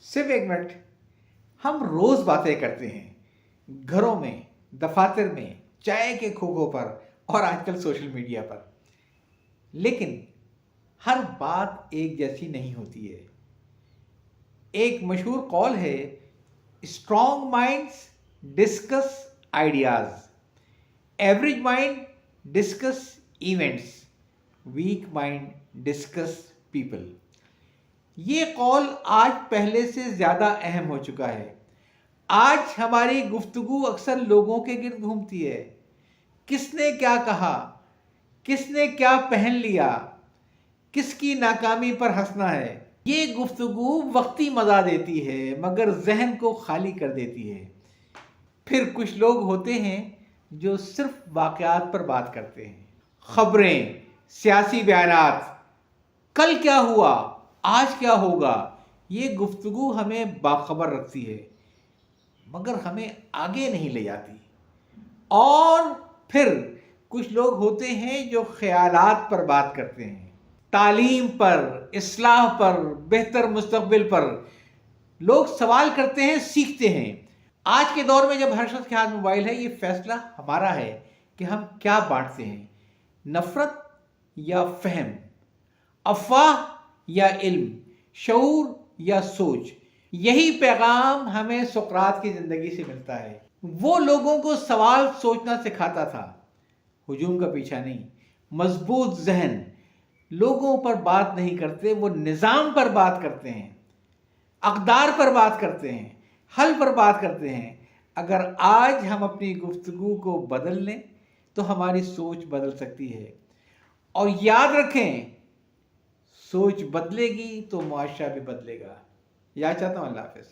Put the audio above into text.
सिर्फ एक मिनट। हम रोज बातें करते हैं, घरों में, दफातर में, चाय के खोखों पर और आजकल सोशल मीडिया पर, लेकिन हर बात एक जैसी नहीं होती है। एक मशहूर कॉल है, strong minds discuss ideas, average mind discuss events, weak mind discuss people. ये कॉल आज पहले से ज्यादा अहम हो चुका है। आज हमारी गुफ्तगू अक्सर लोगों के गिर्द घूमती है। किसने क्या कहा, किसने क्या पहन लिया, किसकी नाकामी पर हंसना है। ये गुफ्तगू वक्ती मजा देती है मगर जहन को खाली कर देती है। फिर कुछ लोग होते हैं जो सिर्फ वाकयात पर बात करते हैं, खबरें, सियासी बयानात, कल क्या हुआ, आज क्या होगा। ये गुफ्तगू हमें बाखबर रखती है मगर हमें आगे नहीं ले जाती। और फिर कुछ लोग होते हैं जो ख्यालात पर बात करते हैं, तालीम पर, इस्लाह पर, बेहतर मुस्तकबिल पर। लोग सवाल करते हैं, सीखते हैं। आज के दौर में जब हर शख्स के हाथ मोबाइल है, ये फैसला हमारा है कि हम क्या बांटते हैं, नफरत या फहम, अफवाह या इल्म, शऊर या सोच। यही पैगाम हमें सुकरात की जिंदगी से मिलता है। वो लोगों को सवाल सोचना सिखाता था, हुजूम का पीछा नहीं। मजबूत जहन लोगों पर बात नहीं करते, वो निज़ाम पर बात करते हैं, अक़दार पर बात करते हैं, हल पर बात करते हैं। अगर आज हम अपनी गुफ्तगू को बदल लें तो हमारी सोच बदल सकती है। और याद रखें, सोच बदलेगी तो मुआशरा भी बदलेगा। याद चाहता हूँ। अल्लाह हाफ़िज़।